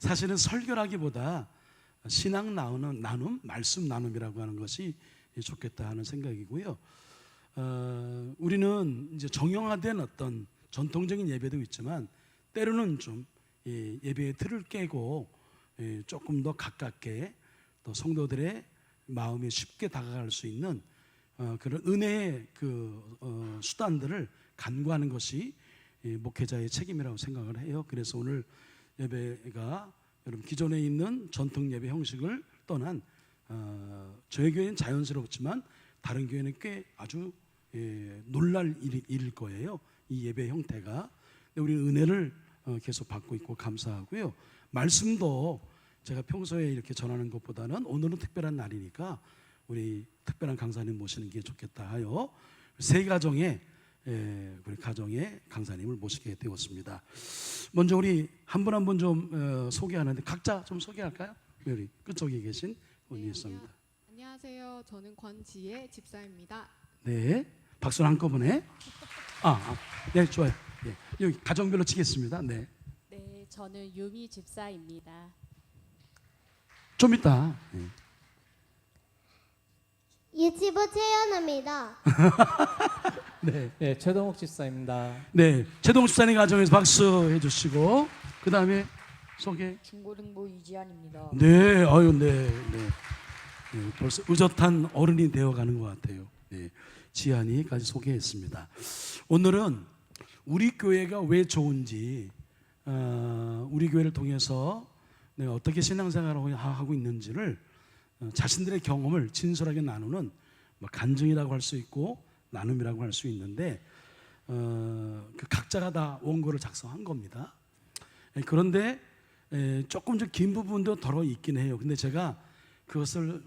사실은 설교라기보다 신앙 나눔, 말씀 나눔이라고 하는 것이 좋겠다 하는 생각이고요. 우리는 이제 정형화된 어떤 전통적인 예배도 있지만 때로는 좀 예배의 틀을 깨고 조금 더 가깝게 또 성도들의 마음에 쉽게 다가갈 수 있는 그런 은혜의 수단들을 간구하는 것이 목회자의 책임이라고 생각을 해요. 그래서 오늘 예배가 여러분 기존에 있는 전통 예배 형식을 떠난 저희 교회는 자연스럽지만 다른 교회는 꽤 아주 놀랄 일일 거예요. 이 예배 형태가. 우리는 은혜를 계속 받고 있고 감사하고요. 말씀도 제가 평소에 이렇게 전하는 것보다는 오늘은 특별한 날이니까 우리 특별한 강사님 모시는 게 좋겠다 하여 세 가정의 우리 가정의 강사님을 모시게 되었습니다. 먼저 우리 한 분 한 분 좀 소개하는데 각자 좀 소개할까요? 우리 끝쪽에 계신 언니 있습니다. 안녕하세요. 저는 권지혜 집사입니다. 네, 박수 한꺼번에. 네, 좋아요. 네, 여기 가정별로 치겠습니다. 네. 네, 저는 유미 집사입니다. 좀 이따. 네. 유치부 채연입니다. 네. 네, 최동욱 집사입니다. 네, 최동 집사님 가정에서 박수 해주시고 그 다음에 소개. 중고등부 이지안입니다. 네, 아유, 네. 벌써 의젓한 어른이 되어가는 것 같아요. 네, 지한이까지 소개했습니다. 오늘은 우리 교회가 왜 좋은지, 우리 교회를 통해서 내가 어떻게 신앙생활을 하고 있는지를 자신들의 경험을 진솔하게 나누는 간증이라고 할 수 있고 나눔이라고 할 수 있는데 그 각자가 다 원고를 작성한 겁니다. 그런데 조금 좀 긴 부분도 덜어 있긴 해요. 근데 제가 그것을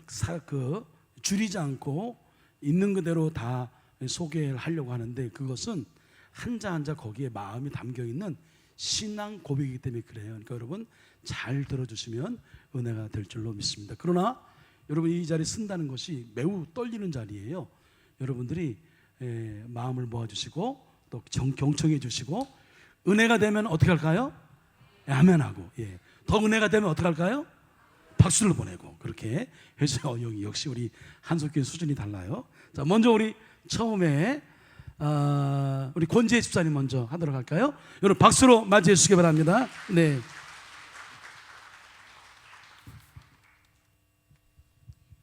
줄이지 않고 있는 그대로 다 소개를 하려고 하는데 그것은 한자 한자 거기에 마음이 담겨 있는 신앙 고백이기 때문에 그래요. 그러니까 여러분 잘 들어주시면 은혜가 될 줄로 믿습니다. 그러나 여러분 이 자리 쓴다는 것이 매우 떨리는 자리예요. 여러분들이 마음을 모아주시고 또 경청해 주시고 은혜가 되면 어떻게 할까요? 아멘하고, 더 은혜가 되면 어떻게 할까요? 박수를 보내고 그렇게 해서 여기 역시 우리 한석교회 수준이 달라요. 자, 먼저 우리 처음에 우리 권지혜 집사님 먼저 하도록 할까요? 여러분 박수로 맞이해 주시기 바랍니다. 네.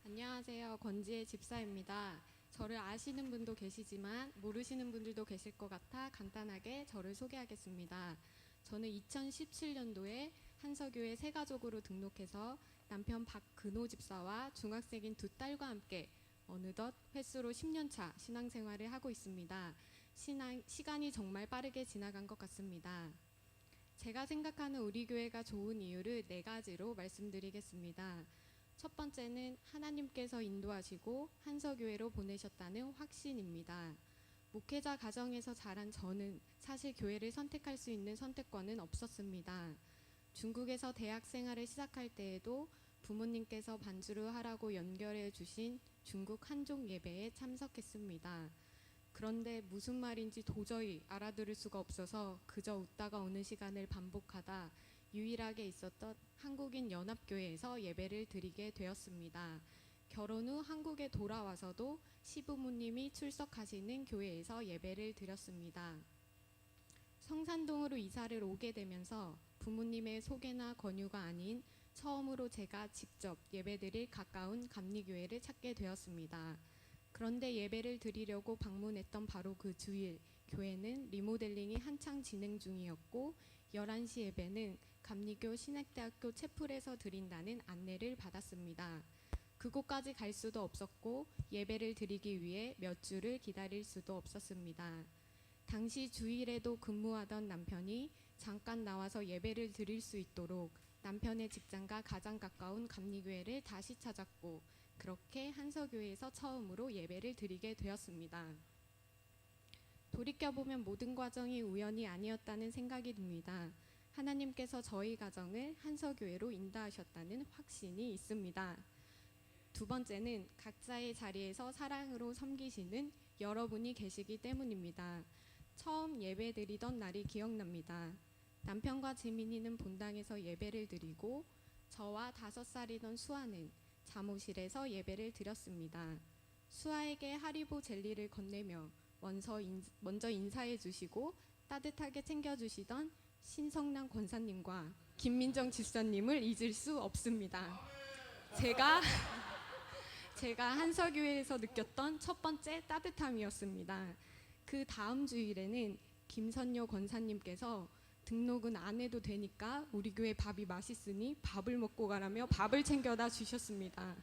안녕하세요. 권지혜 집사입니다. 저를 아시는 분도 계시지만 모르시는 분들도 계실 것 같아 간단하게 저를 소개하겠습니다. 저는 2017년도에 한서교회 새가족으로 등록해서 남편 박근호 집사와 중학생인 두 딸과 함께 어느덧 횟수로 10년차 신앙생활을 하고 있습니다. 시간이 정말 빠르게 지나간 것 같습니다. 제가 생각하는 우리 교회가 좋은 이유를 4가지로 말씀드리겠습니다. 첫 번째는 하나님께서 인도하시고 한서교회로 보내셨다는 확신입니다. 목회자 가정에서 자란 저는 사실 교회를 선택할 수 있는 선택권은 없었습니다. 중국에서 대학 생활을 시작할 때에도 부모님께서 반주를 하라고 연결해 주신 중국 한족 예배에 참석했습니다. 그런데 무슨 말인지 도저히 알아들을 수가 없어서 그저 웃다가 오는 시간을 반복하다 유일하게 있었던 한국인 연합교회에서 예배를 드리게 되었습니다. 결혼 후 한국에 돌아와서도 시부모님이 출석하시는 교회에서 예배를 드렸습니다. 성산동으로 이사를 오게 되면서 부모님의 소개나 권유가 아닌 처음으로 제가 직접 예배드릴 가까운 감리교회를 찾게 되었습니다. 그런데 예배를 드리려고 방문했던 바로 그 주일 교회는 리모델링이 한창 진행 중이었고 11시 예배는 감리교 신학대학교 채플에서 드린다는 안내를 받았습니다. 그곳까지 갈 수도 없었고 예배를 드리기 위해 몇 주를 기다릴 수도 없었습니다. 당시 주일에도 근무하던 남편이 잠깐 나와서 예배를 드릴 수 있도록 남편의 직장과 가장 가까운 감리교회를 다시 찾았고 그렇게 한서교회에서 처음으로 예배를 드리게 되었습니다. 돌이켜보면 모든 과정이 우연이 아니었다는 생각이 듭니다. 하나님께서 저희 가정을 한서교회로 인도하셨다는 확신이 있습니다. 두 번째는 각자의 자리에서 사랑으로 섬기시는 여러분이 계시기 때문입니다. 처음 예배 드리던 날이 기억납니다. 남편과 지민이는 본당에서 예배를 드리고 저와 5살이던 수아는 잠옷실에서 예배를 드렸습니다. 수아에게 하리보 젤리를 건네며 먼저 인사해 주시고 따뜻하게 챙겨주시던 신성남 권사님과 김민정 집사님을 잊을 수 없습니다. 제가 한서교회에서 느꼈던 첫 번째 따뜻함이었습니다. 그 다음 주일에는 김선녀 권사님께서 등록은 안 해도 되니까 우리 교회 밥이 맛있으니 밥을 먹고 가라며 밥을 챙겨다 주셨습니다.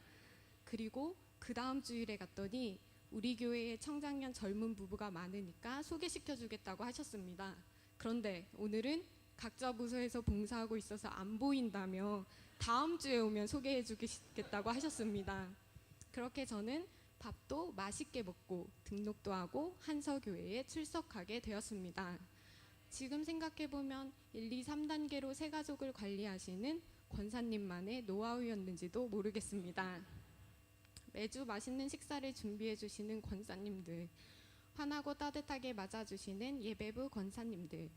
그리고 그 다음 주일에 갔더니 우리 교회에 청장년 젊은 부부가 많으니까 소개시켜 주겠다고 하셨습니다. 그런데 오늘은 각자 부서에서 봉사하고 있어서 안 보인다며 다음 주에 오면 소개해 주겠다고 하셨습니다. 그렇게 저는 밥도 맛있게 먹고 등록도 하고 한서교회에 출석하게 되었습니다. 지금 생각해보면 1, 2, 3단계로 새 가족을 관리하시는 권사님만의 노하우였는지도 모르겠습니다. 매주 맛있는 식사를 준비해 주시는 권사님들, 환하고 따뜻하게 맞아주시는 예배부 권사님들,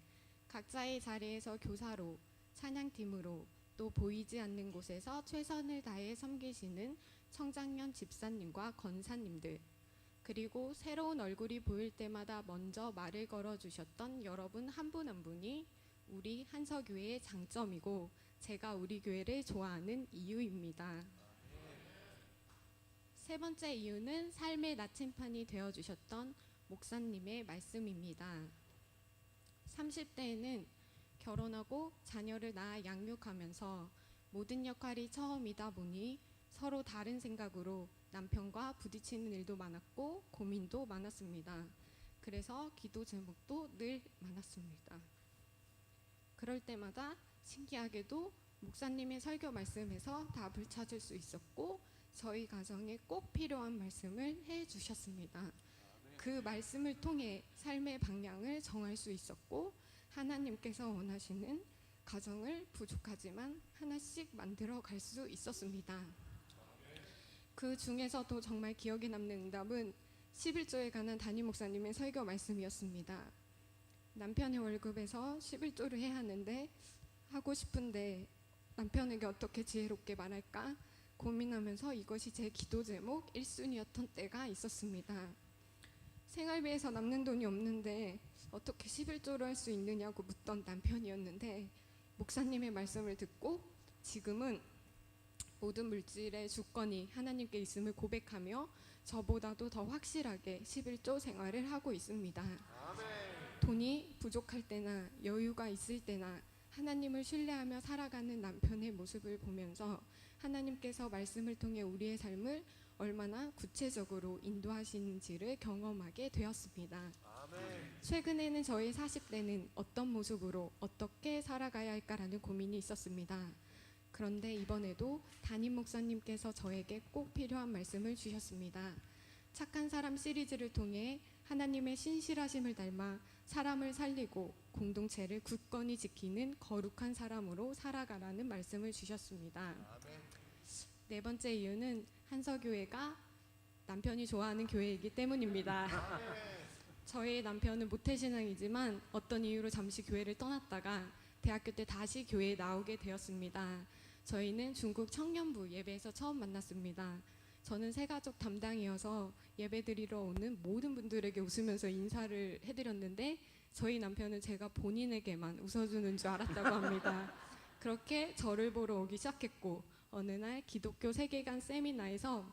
각자의 자리에서 교사로, 찬양팀으로, 또 보이지 않는 곳에서 최선을 다해 섬기시는 청장년 집사님과 권사님들, 그리고 새로운 얼굴이 보일 때마다 먼저 말을 걸어주셨던 여러분 한 분 한 분이 우리 한서교회의 장점이고 제가 우리 교회를 좋아하는 이유입니다. 세 번째 이유는 삶의 나침판이 되어주셨던 목사님의 말씀입니다. 30대에는 결혼하고 자녀를 낳아 양육하면서 모든 역할이 처음이다 보니 서로 다른 생각으로 남편과 부딪히는 일도 많았고 고민도 많았습니다. 그래서 기도 제목도 늘 많았습니다. 그럴 때마다 신기하게도 목사님의 설교 말씀에서 답을 찾을 수 있었고 저희 가정에 꼭 필요한 말씀을 해주셨습니다. 그 말씀을 통해 삶의 방향을 정할 수 있었고 하나님께서 원하시는 가정을 부족하지만 하나씩 만들어 갈 수 있었습니다. 그 중에서도 정말 기억에 남는 응답은 11조에 관한 담임 목사님의 설교 말씀이었습니다. 남편의 월급에서 11조를 해야 하는데 하고 싶은데 남편에게 어떻게 지혜롭게 말할까 고민하면서 이것이 제 기도 제목 1순위였던 때가 있었습니다. 생활비에서 남는 돈이 없는데 어떻게 11조를 할 수 있느냐고 묻던 남편이었는데 목사님의 말씀을 듣고 지금은 모든 물질의 주권이 하나님께 있음을 고백하며 저보다도 더 확실하게 11조 생활을 하고 있습니다. 돈이 부족할 때나 여유가 있을 때나 하나님을 신뢰하며 살아가는 남편의 모습을 보면서 하나님께서 말씀을 통해 우리의 삶을 얼마나 구체적으로 인도하시는지를 경험하게 되었습니다. 최근에는 저희 40대는 어떤 모습으로 어떻게 살아가야 할까라는 고민이 있었습니다. 그런데 이번에도 담임 목사님께서 저에게 꼭 필요한 말씀을 주셨습니다. 착한 사람 시리즈를 통해 하나님의 신실하심을 닮아 사람을 살리고 공동체를 굳건히 지키는 거룩한 사람으로 살아가라는 말씀을 주셨습니다. 네 번째 이유는 한서교회가 남편이 좋아하는 교회이기 때문입니다. 저희 남편은 모태신앙이지만 어떤 이유로 잠시 교회를 떠났다가 대학교 때 다시 교회에 나오게 되었습니다. 저희는 중국 청년부 예배에서 처음 만났습니다. 저는 새가족 담당이어서 예배드리러 오는 모든 분들에게 웃으면서 인사를 해드렸는데 저희 남편은 제가 본인에게만 웃어주는 줄 알았다고 합니다. 그렇게 저를 보러 오기 시작했고 어느 날 기독교 세계관 세미나에서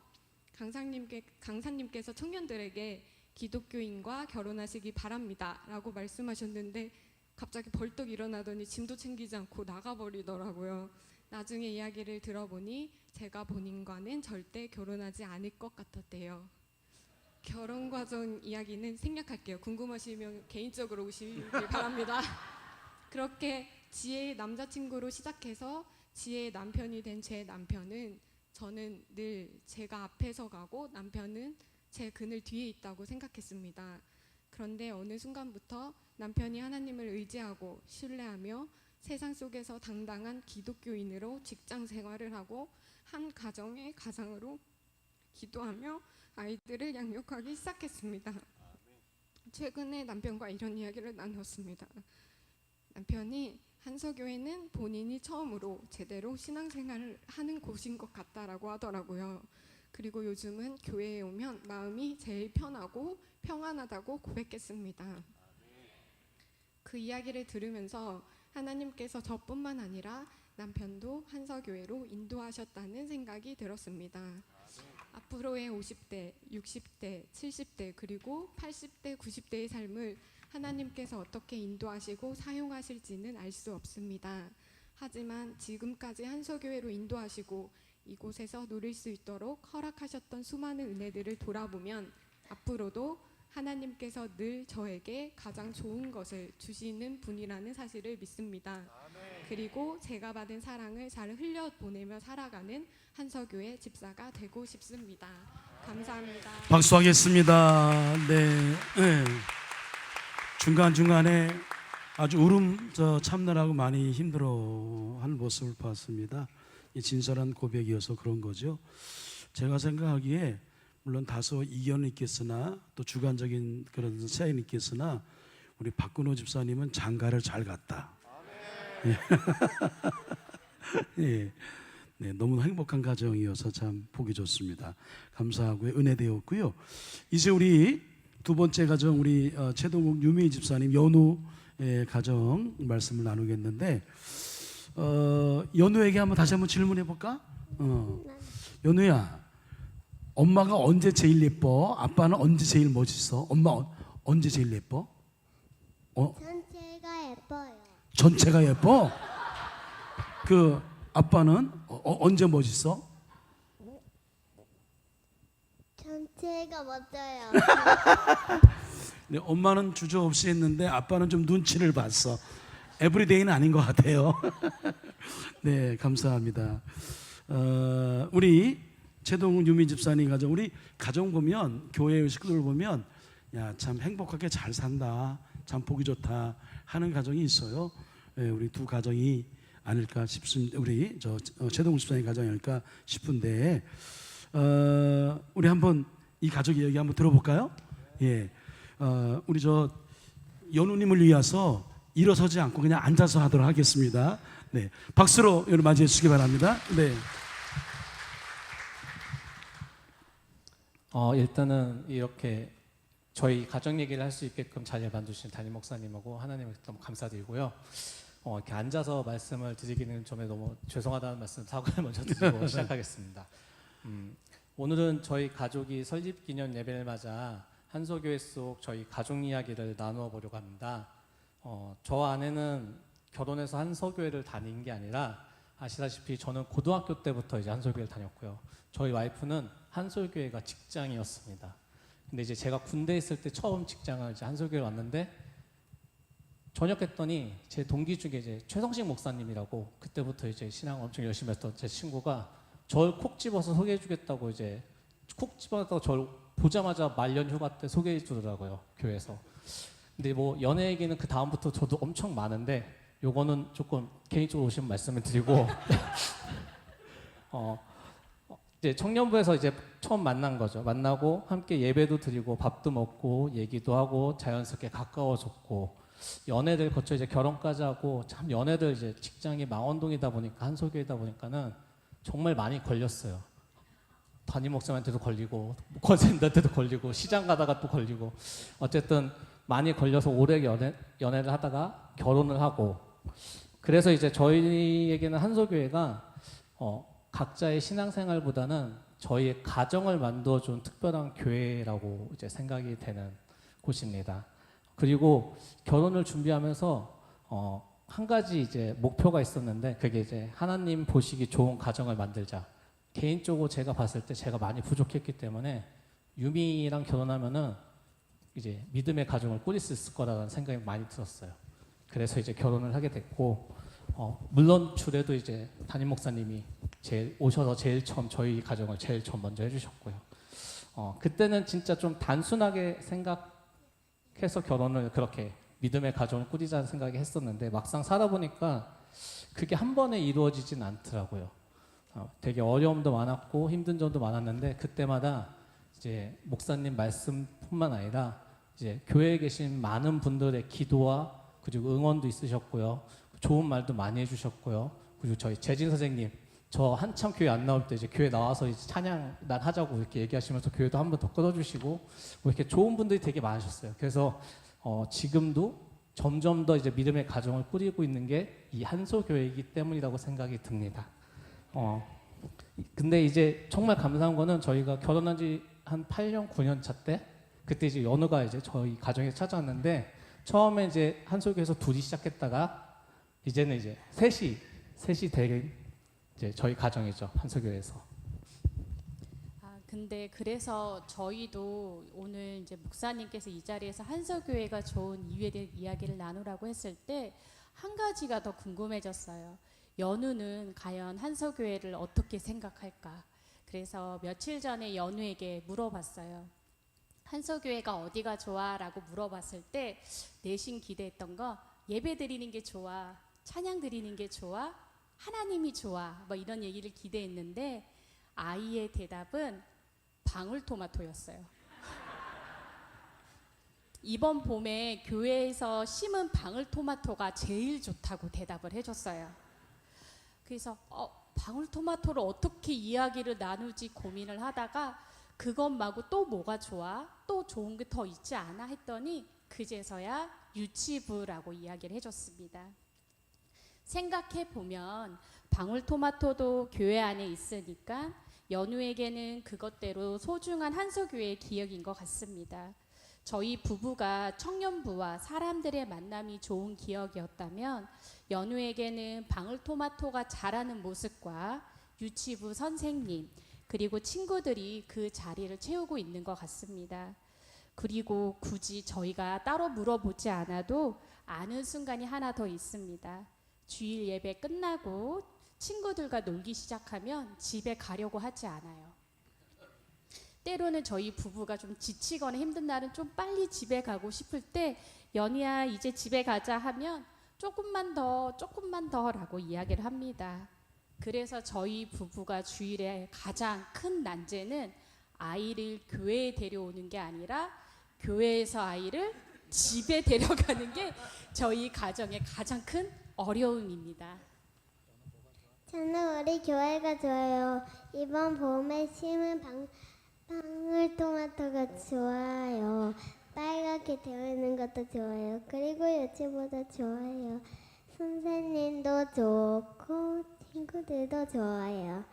강사님께서 청년들에게 기독교인과 결혼하시기 바랍니다 라고 말씀하셨는데 갑자기 벌떡 일어나더니 짐도 챙기지 않고 나가버리더라고요. 나중에 이야기를 들어보니 제가 본인과는 절대 결혼하지 않을 것 같았대요. 결혼 과정 이야기는 생략할게요. 궁금하시면 개인적으로 오시길 바랍니다. 그렇게 지혜의 남자친구로 시작해서 지혜의 남편이 된 제 남편은 저는 늘 제가 앞에서 가고 남편은 제 그늘 뒤에 있다고 생각했습니다. 그런데 어느 순간부터 남편이 하나님을 의지하고 신뢰하며 세상 속에서 당당한 기독교인으로 직장 생활을 하고 한 가정의 가장으로 기도하며 아이들을 양육하기 시작했습니다. 최근에 남편과 이런 이야기를 나눴습니다. 남편이 한서교회는 본인이 처음으로 제대로 신앙생활을 하는 곳인 것 같다라고 하더라고요. 그리고 요즘은 교회에 오면 마음이 제일 편하고 평안하다고 고백했습니다. 그 이야기를 들으면서 하나님께서 저뿐만 아니라 남편도 한서교회로 인도하셨다는 생각이 들었습니다. 앞으로의 50대, 60대, 70대 그리고 80대, 90대의 삶을 하나님께서 어떻게 인도하시고 사용하실지는 알 수 없습니다. 하지만 지금까지 한서교회로 인도하시고 이곳에서 누릴 수 있도록 허락하셨던 수많은 은혜들을 돌아보면 앞으로도 하나님께서 늘 저에게 가장 좋은 것을 주시는 분이라는 사실을 믿습니다. 그리고 제가 받은 사랑을 잘 흘려보내며 살아가는 한서교회 집사가 되고 싶습니다. 감사합니다. 박수하겠습니다. 네. 네. 중간중간에 아주 참느라고 많이 힘들어하는 모습을 봤습니다. 이 진솔한 고백이어서 그런 거죠. 제가 생각하기에 물론 다소 이견이 있겠으나 또 주관적인 그런 차이는 있겠으나 우리 박근호 집사님은 장가를 잘 갔다. 예. 네, 너무 행복한 가정이어서 참 보기 좋습니다. 감사하고요. 은혜되었고요. 이제 우리 두 번째 가정 우리 최동욱 유미 집사님 연우의 가정 말씀을 나누겠는데 연우에게 다시 한번 질문해 볼까? 연우야, 엄마가 언제 제일 예뻐? 아빠는 언제 제일 멋있어? 엄마 언제 제일 예뻐? 전체가 예뻐요. 전체가 예뻐? 그 아빠는 언제 멋있어? 전체가 멋져요. 네, 엄마는 주저없이 했는데 아빠는 좀 눈치를 봤어. 에브리데이는 아닌 것 같아요. 네, 감사합니다. 우리 최동훈 유민 집사님 가정, 우리 가정 보면 교회 식구들 보면 야, 참 행복하게 잘 산다, 참 보기 좋다 하는 가정이 있어요. 네, 우리 두 가정이 아닐까 싶습니다. 우리 최동훈 집사님 가정이 아닐까 싶은데 우리 한번 이 가족 이야기 한번 들어볼까요? 예, 우리 연우님을 위해서 일어서지 않고 그냥 앉아서 하도록 하겠습니다. 네, 박수로 여러분 맞이해 주시기 바랍니다. 네. 일단은 이렇게 저희 가정 얘기를 할 수 있게끔 자리를 만드신 담임 목사님하고 하나님께 너무 감사드리고요. 이렇게 앉아서 말씀을 드리기는 점에 너무 죄송하다는 말씀 사과를 먼저 드리고 시작하겠습니다. 오늘은 저희 가족이 설립 기념 예배를 맞아 한서교회 속 저희 가족 이야기를 나누어 보려고 합니다. 저 아내는 결혼해서 한서교회를 다닌 게 아니라 아시다시피 저는 고등학교 때부터 이제 한서교회를 다녔고요. 저희 와이프는 한서교회가 직장이었습니다. 근데 이제 제가 군대 있을 때 처음 직장을 이제 한서교회 왔는데 전역했더니 제 동기 중에 이제 최성식 목사님이라고 그때부터 이제 신앙을 엄청 열심히 했던 제 친구가 저를 콕 집어서 소개해주겠다고 이제 콕 집어서 저를 보자마자 말년 휴가 때 소개해주더라고요, 교회에서. 근데 뭐 연애 얘기는 그 다음부터 저도 엄청 많은데 요거는 조금 개인적으로 오신 말씀을 드리고 이제 청년부에서 이제 처음 만난 거죠. 만나고 함께 예배도 드리고 밥도 먹고 얘기도 하고 자연스럽게 가까워졌고 연애를 거쳐 이제 결혼까지 하고 참 연애들 이제 직장이 망원동이다 보니까 한소교이다 보니까는 정말 많이 걸렸어요. 담임 목사님한테도 걸리고 권사님한테도 걸리고 시장 가다가 또 걸리고 어쨌든 많이 걸려서 오래 연애를 하다가 결혼을 하고 그래서 이제 저희에게는 한소교회가 각자의 신앙생활보다는 저희의 가정을 만들어준 특별한 교회라고 이제 생각이 되는 곳입니다. 그리고 결혼을 준비하면서 한 가지 이제 목표가 있었는데 그게 이제 하나님 보시기 좋은 가정을 만들자. 개인적으로 제가 봤을 때 제가 많이 부족했기 때문에 유미랑 결혼하면은 이제 믿음의 가정을 꾸릴 수 있을 거라는 생각이 많이 들었어요. 그래서 이제 결혼을 하게 됐고 물론 주례도 이제 담임 목사님이 오셔서 제일 처음 저희 가정을 제일 처음 먼저 해주셨고요. 그때는 진짜 좀 단순하게 생각해서 결혼을 그렇게 믿음의 가정을 꾸리자는 생각이 했었는데 막상 살아보니까 그게 한 번에 이루어지진 않더라고요. 되게 어려움도 많았고 힘든 점도 많았는데 그때마다 이제 목사님 말씀뿐만 아니라 이제 교회에 계신 많은 분들의 기도와 그리고 응원도 있으셨고요. 좋은 말도 많이 해주셨고요. 그리고 저희 재진 선생님, 저 한참 교회 안 나올 때 이제 교회 나와서 이제 찬양 난 하자고 이렇게 얘기하시면서 교회도 한 번 더 끊어주시고 뭐 이렇게 좋은 분들이 되게 많으셨어요. 그래서 지금도 점점 더 이제 믿음의 가정을 꾸리고 있는 게 이 한소교회이기 때문이라고 생각이 듭니다. 근데 이제 정말 감사한 거는 저희가 결혼한 지 한 8년, 9년 차 때 그때 이제 연우가 이제 저희 가정에 찾아왔는데 처음에 이제 한소교회에서 둘이 시작했다가 이제는 이제 셋이 되게 이제 저희 가정이죠. 한소교회에서. 근데 그래서 저희도 오늘 이제 목사님께서 이 자리에서 한서교회가 좋은 이유에 대한 이야기를 나누라고 했을 때 한 가지가 더 궁금해졌어요. 연우는 과연 한서교회를 어떻게 생각할까? 그래서 며칠 전에 연우에게 물어봤어요. 한서교회가 어디가 좋아? 라고 물어봤을 때 내심 기대했던 거 예배 드리는 게 좋아, 찬양 드리는 게 좋아, 하나님이 좋아, 뭐 이런 얘기를 기대했는데 아이의 대답은 방울토마토였어요. 이번 봄에 교회에서 심은 방울토마토가 제일 좋다고 대답을 해줬어요. 그래서 방울토마토를 어떻게 이야기를 나누지 고민을 하다가 그것 말고 또 뭐가 좋아? 또 좋은 게 더 있지 않아? 했더니 그제서야 유치부라고 이야기를 해줬습니다. 생각해보면 방울토마토도 교회 안에 있으니까 연우에게는 그것대로 소중한 한소교회의 기억인 것 같습니다. 저희 부부가 청년부와 사람들의 만남이 좋은 기억이었다면 연우에게는 방울토마토가 자라는 모습과 유치부 선생님 그리고 친구들이 그 자리를 채우고 있는 것 같습니다. 그리고 굳이 저희가 따로 물어보지 않아도 아는 순간이 하나 더 있습니다. 주일 예배 끝나고 친구들과 놀기 시작하면 집에 가려고 하지 않아요. 때로는 저희 부부가 좀 지치거나 힘든 날은 좀 빨리 집에 가고 싶을 때 연희야 이제 집에 가자 하면 조금만 더 라고 이야기를 합니다. 그래서 저희 부부가 주일에 가장 큰 난제는 아이를 교회에 데려오는 게 아니라 교회에서 아이를 집에 데려가는 게 저희 가정의 가장 큰 어려움입니다. 저는 우리 교회가 좋아요. 이번 봄에 심은 방울토마토가 좋아요. 빨갛게 되어 있는 것도 좋아요. 그리고 유치보다 좋아요. 선생님도 좋고 친구들도 좋아요.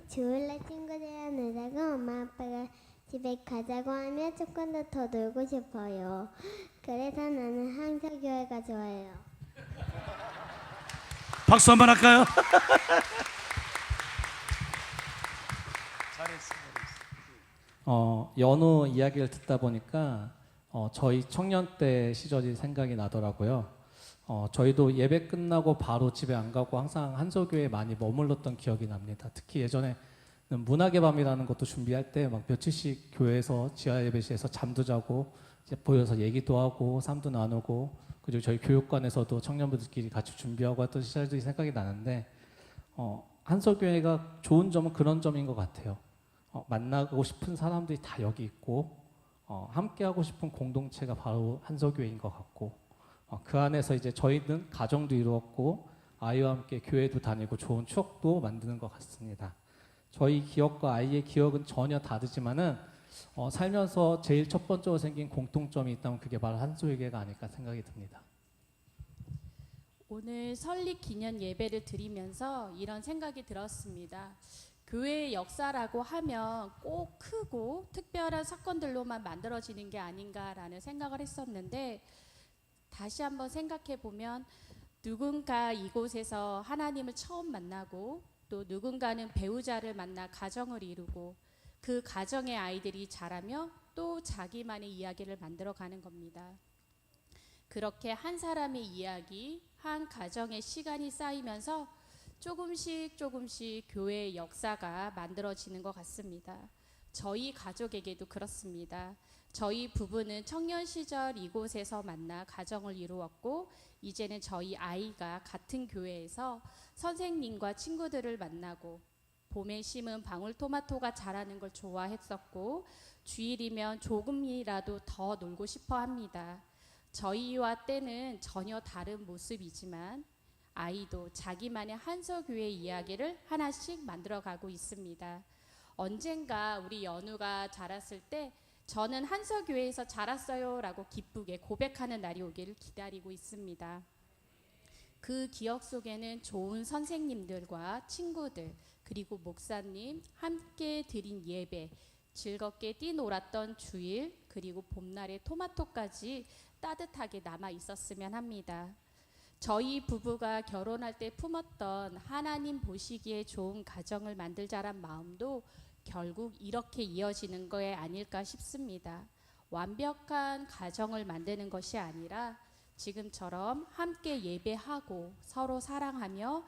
주일날 친구들이랑 놀자고 엄마 아빠가 집에 가자고 하면 조금 더 놀고 싶어요. 그래서 나는 한서교회가 좋아요. 박수 한번 할까요? 연우 이야기를 듣다 보니까 저희 청년 때 시절이 생각이 나더라고요. 저희도 예배 끝나고 바로 집에 안 가고 항상 한소교회에 많이 머물렀던 기억이 납니다. 특히 예전에 문학의 밤이라는 것도 준비할 때 막 며칠씩 교회에서 지하 예배실에서 잠도 자고 이제 모여서 얘기도 하고 삶도 나누고 그리고 저희 교육관에서도 청년분들끼리 같이 준비하고 했던 시절들이 생각이 나는데 한소교회가 좋은 점은 그런 점인 것 같아요. 만나고 싶은 사람들이 다 여기 있고 함께하고 싶은 공동체가 바로 한소교회인 것 같고 그 안에서 이제 저희는 가정도 이루었고 아이와 함께 교회도 다니고 좋은 추억도 만드는 것 같습니다. 저희 기억과 아이의 기억은 전혀 다르지만은 살면서 제일 첫 번째로 생긴 공통점이 있다면 그게 바로 한소교회가 아닐까 생각이 듭니다. 오늘 설립 기념 예배를 드리면서 이런 생각이 들었습니다. 교회의 역사라고 하면 꼭 크고 특별한 사건들로만 만들어지는 게 아닌가라는 생각을 했었는데 다시 한번 생각해 보면 누군가 이곳에서 하나님을 처음 만나고 또 누군가는 배우자를 만나 가정을 이루고 그 가정의 아이들이 자라며 또 자기만의 이야기를 만들어가는 겁니다. 그렇게 한 사람의 이야기, 한 가정의 시간이 쌓이면서 조금씩 교회의 역사가 만들어지는 것 같습니다. 저희 가족에게도 그렇습니다. 저희 부부는 청년 시절 이곳에서 만나 가정을 이루었고 이제는 저희 아이가 같은 교회에서 선생님과 친구들을 만나고 봄에 심은 방울토마토가 자라는 걸 좋아했었고 주일이면 조금이라도 더 놀고 싶어 합니다. 저희와 때는 전혀 다른 모습이지만 아이도 자기만의 한서교회 이야기를 하나씩 만들어가고 있습니다. 언젠가 우리 연우가 자랐을 때 저는 한서교회에서 자랐어요 라고 기쁘게 고백하는 날이 오기를 기다리고 있습니다. 그 기억 속에는 좋은 선생님들과 친구들, 그리고 목사님, 함께 드린 예배, 즐겁게 뛰놀았던 주일, 그리고 봄날의 토마토까지 따뜻하게 남아 있었으면 합니다. 저희 부부가 결혼할 때 품었던 하나님 보시기에 좋은 가정을 만들자란 마음도 결국 이렇게 이어지는 게 아닐까 싶습니다. 완벽한 가정을 만드는 것이 아니라 지금처럼 함께 예배하고 서로 사랑하며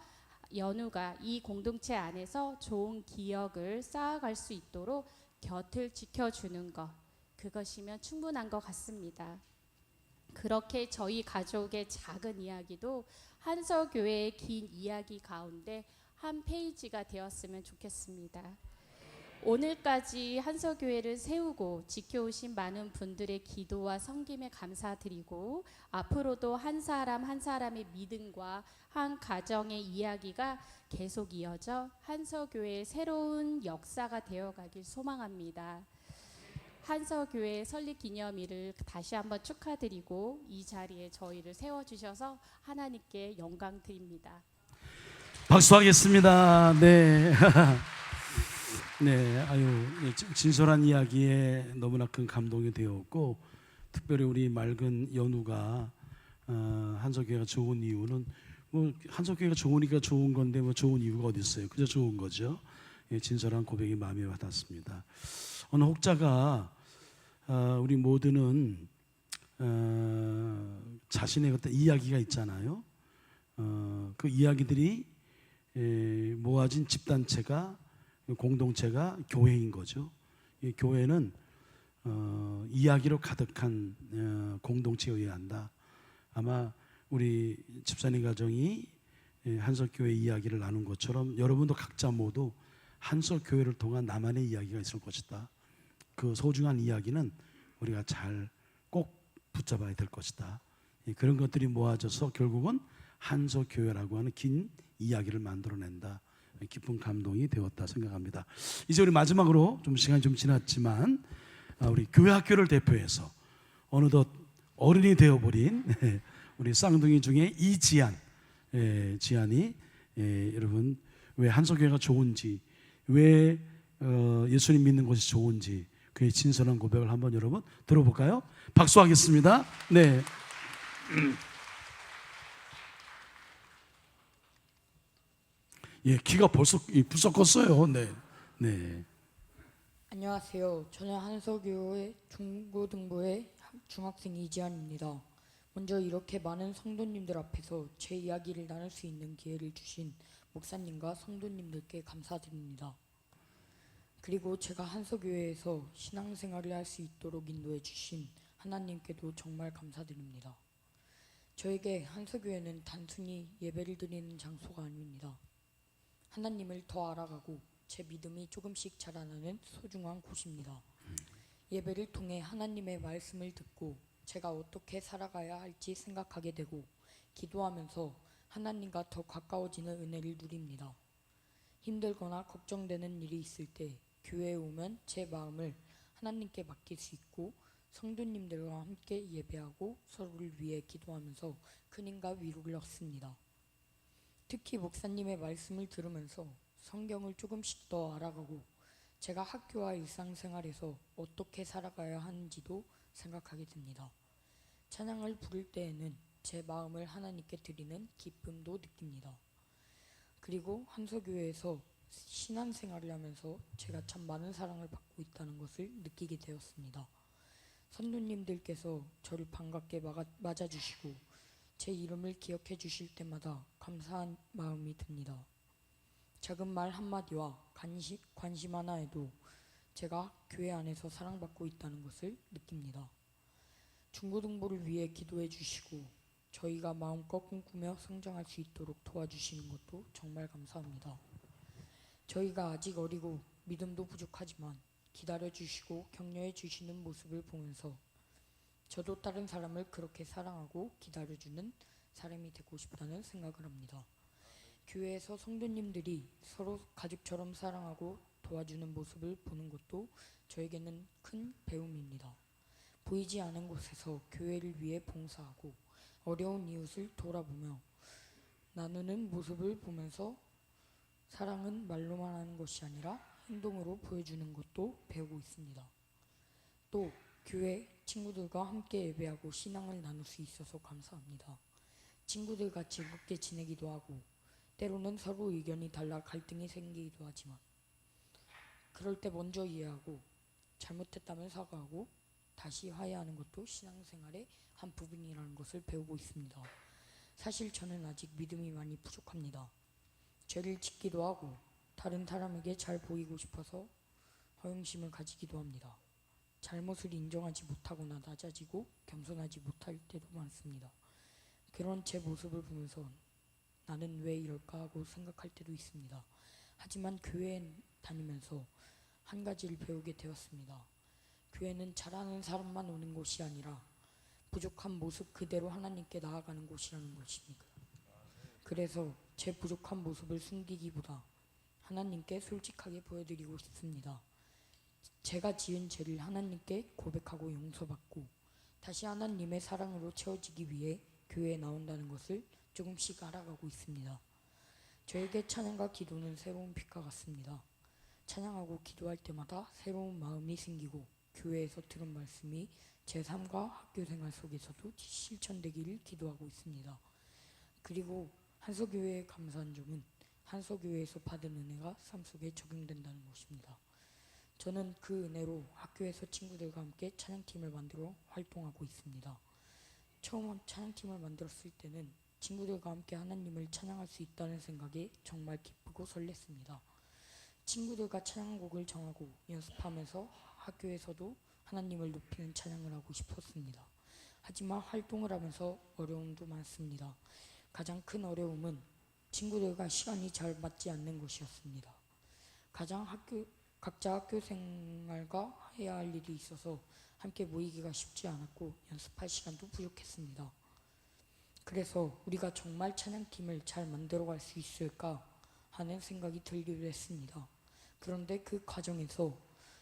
연우가 이 공동체 안에서 좋은 기억을 쌓아갈 수 있도록 곁을 지켜주는 것, 그것이면 충분한 것 같습니다. 그렇게 저희 가족의 작은 이야기도 한서교회의 긴 이야기 가운데 한 페이지가 되었으면 좋겠습니다. 오늘까지 한서교회를 세우고 지켜오신 많은 분들의 기도와 섬김에 감사드리고, 앞으로도 한 사람 한 사람의 믿음과 한 가정의 이야기가 계속 이어져 한서교회의 새로운 역사가 되어가길 소망합니다. 한서교회 설립 기념일을 다시 한번 축하드리고 이 자리에 저희를 세워주셔서 하나님께 영광 드립니다. 박수하겠습니다. 네. 네, 아유, 진솔한 이야기에 너무나 큰 감동이 되었고, 특별히 우리 맑은 연우가 한석교회가 좋은 이유는 뭐 한석교회가 좋으니까 좋은 건데 뭐 좋은 이유가 어디 있어요? 그저 좋은 거죠. 예, 진솔한 고백이 마음에 와닿습니다. 어느 혹자가 우리 모두는 자신의 어떤 이야기가 있잖아요. 그 이야기들이 모아진 집단체가, 공동체가 교회인 거죠. 이 교회는 이야기로 가득한 공동체여야 한다. 아마 우리 집사님 가정이 한석교회 이야기를 나눈 것처럼 여러분도 각자 모두 한석교회를 통한 나만의 이야기가 있을 것이다. 그 소중한 이야기는 우리가 잘 꼭 붙잡아야 될 것이다. 그런 것들이 모아져서 결국은 한석교회라고 하는 긴 이야기를 만들어낸다. 깊은 감동이 되었다 생각합니다. 이제 우리 마지막으로 좀 시간이 좀 지났지만 우리 교회 학교를 대표해서 어느덧 어른이 되어버린 우리 쌍둥이 중에 이지안, 지안이 여러분 왜 한석교회가 좋은지, 왜 예수님 믿는 것이 좋은지 그의 진솔한 고백을 한번 여러분 들어볼까요? 박수하겠습니다. 네. 예, 키가 벌써 컸어요. 네, 네. 안녕하세요. 저는 한서교회 중고등부의 중학생 이지안입니다. 먼저 이렇게 많은 성도님들 앞에서 제 이야기를 나눌 수 있는 기회를 주신 목사님과 성도님들께 감사드립니다. 그리고 제가 한서교회에서 신앙생활을 할 수 있도록 인도해 주신 하나님께도 정말 감사드립니다. 저에게 한서교회는 단순히 예배를 드리는 장소가 아닙니다. 하나님을 더 알아가고 제 믿음이 조금씩 자라나는 소중한 곳입니다. 예배를 통해 하나님의 말씀을 듣고 제가 어떻게 살아가야 할지 생각하게 되고, 기도하면서 하나님과 더 가까워지는 은혜를 누립니다. 힘들거나 걱정되는 일이 있을 때 교회에 오면 제 마음을 하나님께 맡길 수 있고, 성도님들과 함께 예배하고 서로를 위해 기도하면서 큰 힘과 위로를 얻습니다. 특히 목사님의 말씀을 들으면서 성경을 조금씩 더 알아가고 제가 학교와 일상생활에서 어떻게 살아가야 하는지도 생각하게 됩니다. 찬양을 부를 때에는 제 마음을 하나님께 드리는 기쁨도 느낍니다. 그리고 한서교회에서 신앙생활을 하면서 제가 참 많은 사랑을 받고 있다는 것을 느끼게 되었습니다. 선교님들께서 저를 반갑게 맞아주시고 제 이름을 기억해 주실 때마다 감사한 마음이 듭니다. 작은 말 한마디와 관심 하나에도 제가 교회 안에서 사랑받고 있다는 것을 느낍니다. 중고등부를 위해 기도해 주시고 저희가 마음껏 꿈꾸며 성장할 수 있도록 도와주시는 것도 정말 감사합니다. 저희가 아직 어리고 믿음도 부족하지만 기다려 주시고 격려해 주시는 모습을 보면서 저도 다른 사람을 그렇게 사랑하고 기다려주는 사람이 되고 싶다는 생각을 합니다. 교회에서 성도님들이 서로 가족처럼 사랑하고 도와주는 모습을 보는 것도 저에게는 큰 배움입니다. 보이지 않은 곳에서 교회를 위해 봉사하고 어려운 이웃을 돌아보며 나누는 모습을 보면서 사랑은 말로만 하는 것이 아니라 행동으로 보여주는 것도 배우고 있습니다. 또 교회 친구들과 함께 예배하고 신앙을 나눌 수 있어서 감사합니다. 친구들과 즐겁게 지내기도 하고 때로는 서로 의견이 달라 갈등이 생기기도 하지만 그럴 때 먼저 이해하고 잘못했다면 사과하고 다시 화해하는 것도 신앙생활의 한 부분이라는 것을 배우고 있습니다. 사실 저는 아직 믿음이 많이 부족합니다. 죄를 짓기도 하고 다른 사람에게 잘 보이고 싶어서 허영심을 가지기도 합니다. 잘못을 인정하지 못하거나 낮아지고 겸손하지 못할 때도 많습니다. 그런 제 모습을 보면서 나는 왜 이럴까 하고 생각할 때도 있습니다. 하지만 교회에 다니면서 한 가지를 배우게 되었습니다. 교회는 잘하는 사람만 오는 곳이 아니라 부족한 모습 그대로 하나님께 나아가는 곳이라는 것입니다. 그래서 제 부족한 모습을 숨기기보다 하나님께 솔직하게 보여드리고 싶습니다. 제가 지은 죄를 하나님께 고백하고 용서받고 다시 하나님의 사랑으로 채워지기 위해 교회에 나온다는 것을 조금씩 알아가고 있습니다. 저에게 찬양과 기도는 새로운 빛과 같습니다. 찬양하고 기도할 때마다 새로운 마음이 생기고 교회에서 들은 말씀이 제 삶과 학교 생활 속에서도 실천되기를 기도하고 있습니다. 그리고 한서교회에 감사한 점은 한서교회에서 받은 은혜가 삶 속에 적용된다는 것입니다. 저는 그 은혜로 학교에서 친구들과 함께 찬양팀을 만들어 활동하고 있습니다. 처음 찬양팀을 만들었을 때는 친구들과 함께 하나님을 찬양할 수 있다는 생각에 정말 기쁘고 설렜습니다. 친구들과 찬양곡을 정하고 연습하면서 학교에서도 하나님을 높이는 찬양을 하고 싶었습니다. 하지만 활동을 하면서 어려움도 많습니다. 가장 큰 어려움은 친구들과 시간이 잘 맞지 않는 것이었습니다. 각자 학교 생활과 해야 할 일이 있어서 함께 모이기가 쉽지 않았고 연습할 시간도 부족했습니다. 그래서 우리가 정말 찬양팀을 잘 만들어갈 수 있을까 하는 생각이 들기도 했습니다. 그런데 그 과정에서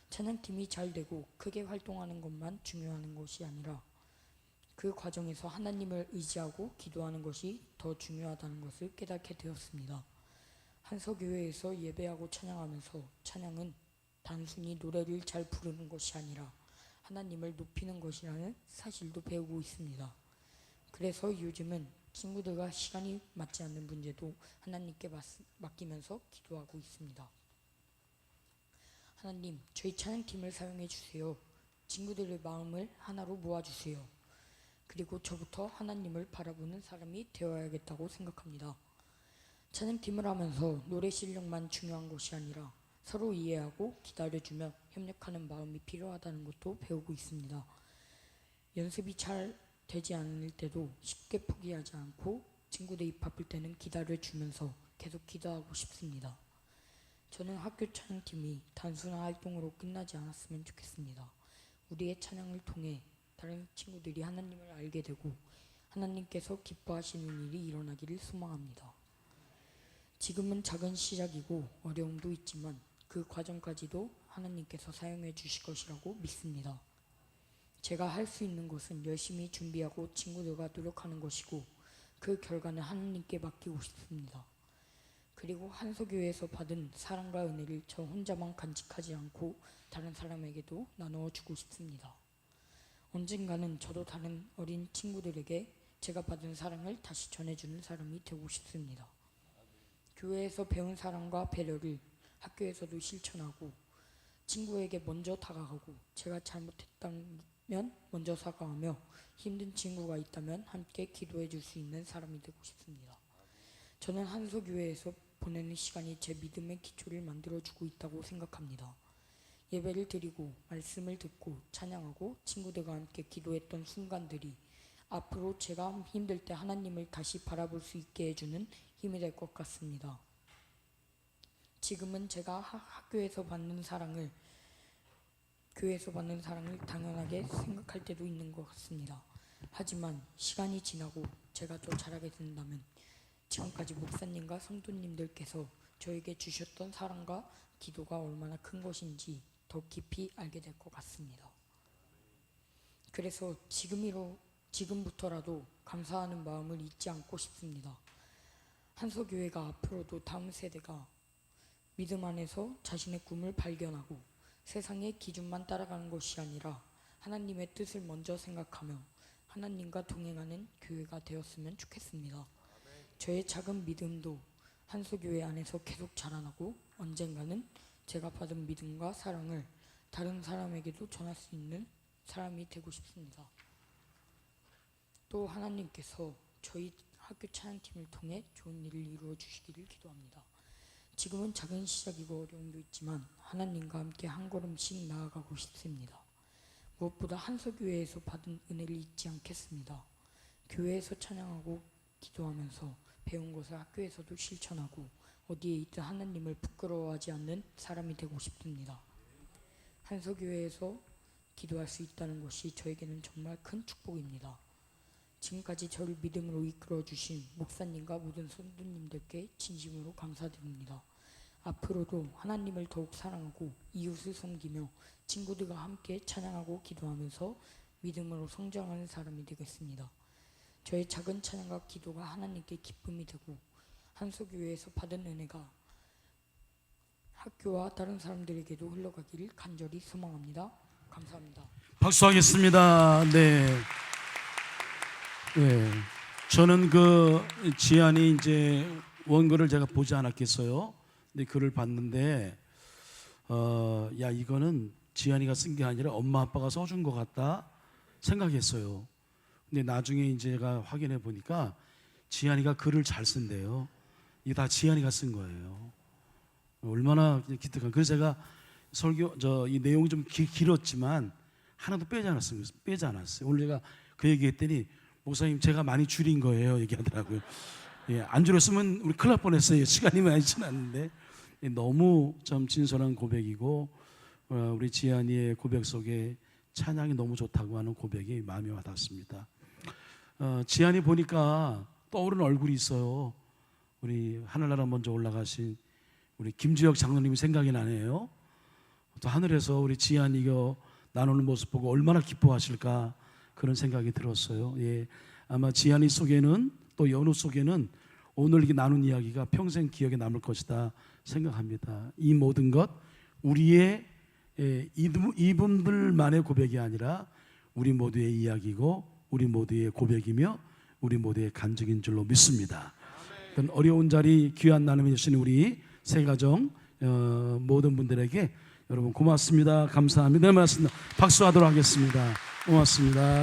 찬양팀이 잘 되고 크게 활동하는 것만 중요한 것이 아니라 그 과정에서 하나님을 의지하고 기도하는 것이 더 중요하다는 것을 깨닫게 되었습니다. 한서교회에서 예배하고 찬양하면서 찬양은 단순히 노래를 잘 부르는 것이 아니라 하나님을 높이는 것이라는 사실도 배우고 있습니다. 그래서 요즘은 친구들과 시간이 맞지 않는 문제도 하나님께 맡기면서 기도하고 있습니다. 하나님, 저희 찬양팀을 사용해 주세요. 친구들의 마음을 하나로 모아주세요. 그리고 저부터 하나님을 바라보는 사람이 되어야겠다고 생각합니다. 찬양팀을 하면서 노래 실력만 중요한 것이 아니라 서로 이해하고 기다려주며 협력하는 마음이 필요하다는 것도 배우고 있습니다. 연습이 잘 되지 않을 때도 쉽게 포기하지 않고 친구들이 바쁠 때는 기다려주면서 계속 기도하고 싶습니다. 저는 학교 찬양팀이 단순한 활동으로 끝나지 않았으면 좋겠습니다. 우리의 찬양을 통해 다른 친구들이 하나님을 알게 되고 하나님께서 기뻐하시는 일이 일어나기를 소망합니다. 지금은 작은 시작이고 어려움도 있지만 그 과정까지도 하나님께서 사용해 주실 것이라고 믿습니다. 제가 할 수 있는 것은 열심히 준비하고 친구들과 노력하는 것이고 그 결과는 하나님께 맡기고 싶습니다. 그리고 한서교회에서 받은 사랑과 은혜를 저 혼자만 간직하지 않고 다른 사람에게도 나누어 주고 싶습니다. 언젠가는 저도 다른 어린 친구들에게 제가 받은 사랑을 다시 전해주는 사람이 되고 싶습니다. 교회에서 배운 사랑과 배려를 학교에서도 실천하고 친구에게 먼저 다가가고 제가 잘못했다면 먼저 사과하며 힘든 친구가 있다면 함께 기도해 줄 수 있는 사람이 되고 싶습니다. 저는 한서교회에서 보내는 시간이 제 믿음의 기초를 만들어주고 있다고 생각합니다. 예배를 드리고 말씀을 듣고 찬양하고 친구들과 함께 기도했던 순간들이 앞으로 제가 힘들 때 하나님을 다시 바라볼 수 있게 해주는 힘이 될 것 같습니다. 지금은 제가 학교에서 받는 사랑을 교회에서 받는 사랑을 당연하게 생각할 때도 있는 것 같습니다. 하지만 시간이 지나고 제가 더 자라게 된다면 지금까지 목사님과 성도님들께서 저에게 주셨던 사랑과 기도가 얼마나 큰 것인지 더 깊이 알게 될 것 같습니다. 그래서 지금부터라도 감사하는 마음을 잊지 않고 싶습니다. 한서교회가 앞으로도 다음 세대가 믿음 안에서 자신의 꿈을 발견하고 세상의 기준만 따라가는 것이 아니라 하나님의 뜻을 먼저 생각하며 하나님과 동행하는 교회가 되었으면 좋겠습니다. 저의 작은 믿음도 한서교회 안에서 계속 자라나고 언젠가는 제가 받은 믿음과 사랑을 다른 사람에게도 전할 수 있는 사람이 되고 싶습니다. 또 하나님께서 저희 학교 찬양팀을 통해 좋은 일을 이루어 주시기를 기도합니다. 지금은 작은 시작이고 어려움도 있지만 하나님과 함께 한 걸음씩 나아가고 싶습니다. 무엇보다 한서교회에서 받은 은혜를 잊지 않겠습니다. 교회에서 찬양하고 기도하면서 배운 것을 학교에서도 실천하고 어디에 있든 하나님을 부끄러워하지 않는 사람이 되고 싶습니다. 한서교회에서 기도할 수 있다는 것이 저에게는 정말 큰 축복입니다. 지금까지 저를 믿음으로 이끌어 주신 목사님과 모든 성도님들께 진심으로 감사드립니다. 앞으로도 하나님을 더욱 사랑하고 이웃을 섬기며 친구들과 함께 찬양하고 기도하면서 믿음으로 성장하는 사람이 되겠습니다. 저의 작은 찬양과 기도가 하나님께 기쁨이 되고 한서교회에서 받은 은혜가 학교와 다른 사람들에게도 흘러가기를 간절히 소망합니다. 감사합니다. 박수하겠습니다. 네. 네. 저는 그 지안이 이제 원고를 제가 보지 않았겠어요. 근데 글을 봤는데 야 이거는 지안이가 쓴 게 아니라 엄마 아빠가 써준 것 같다 생각했어요. 근데 나중에 이제 제가 확인해 보니까 지안이가 글을 잘 쓴대요. 이게 다 지안이가 쓴 거예요. 얼마나 기특한. 그래서 제가 설교 이 내용이 좀 길었지만 하나도 빼지 않았어요. 오늘 제가 그 얘기했더니 목사님 제가 많이 줄인 거예요 얘기하더라고요. 예, 안 줄였으면 우리 큰일 날 뻔했어요. 시간이 많이 지났는데 너무 참 진솔한 고백이고 우리 지안이의 고백 속에 찬양이 너무 좋다고 하는 고백이 마음에 와닿습니다. 지안이 보니까 떠오르는 얼굴이 있어요. 우리 하늘나라 먼저 올라가신 우리 김주혁 장로님이 생각이 나네요. 또 하늘에서 우리 지안이가 나누는 모습 보고 얼마나 기뻐하실까 그런 생각이 들었어요. 예, 아마 지안이 속에는 또 연우 속에는 오늘 이렇게 나눈 이야기가 평생 기억에 남을 것이다 생각합니다. 이 모든 것 우리의 이분들만의 고백이 아니라 우리 모두의 이야기고 우리 모두의 고백이며 우리 모두의 간증인 줄로 믿습니다. 어려운 자리 귀한 나눔해 주신 우리 세 가정 모든 분들에게 여러분 고맙습니다. 감사합니다. 박수하도록 하겠습니다. 고맙습니다.